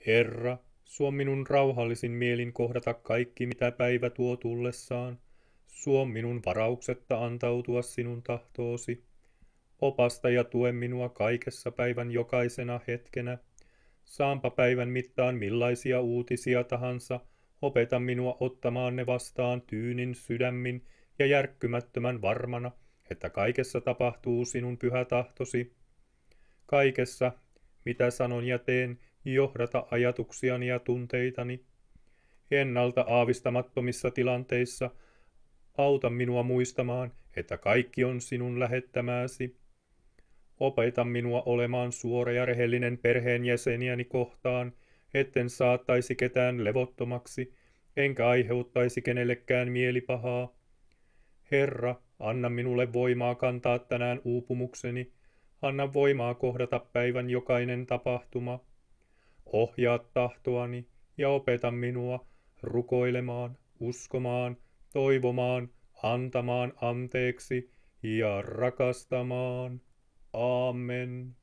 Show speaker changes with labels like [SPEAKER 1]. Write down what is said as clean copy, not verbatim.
[SPEAKER 1] Herra, suo minun rauhallisin mielin kohdata kaikki, mitä päivä tuo tullessaan. Suo minun varauksetta antautua sinun tahtoosi. Opasta ja tue minua kaikessa päivän jokaisena hetkenä. Saampa päivän mittaan millaisia uutisia tahansa, opeta minua ottamaan ne vastaan tyynin sydämin ja järkkymättömän varmana, että kaikessa tapahtuu sinun pyhä tahtosi. Kaikessa, mitä sanon ja teen, johdata ajatuksiani ja tunteitani. Ennalta aavistamattomissa tilanteissa auta minua muistamaan, että kaikki on sinun lähettämääsi. Opeta minua olemaan suora ja rehellinen perheenjäseniäni kohtaan, etten saattaisi ketään levottomaksi, enkä aiheuttaisi kenellekään mielipahaa. Herra, anna minulle voimaa kantaa tänään uupumukseni, anna voimaa kohdata päivän jokainen tapahtuma. Ohjaa tahtoani ja opeta minua rukoilemaan, uskomaan, toivomaan, antamaan anteeksi ja rakastamaan. Amen.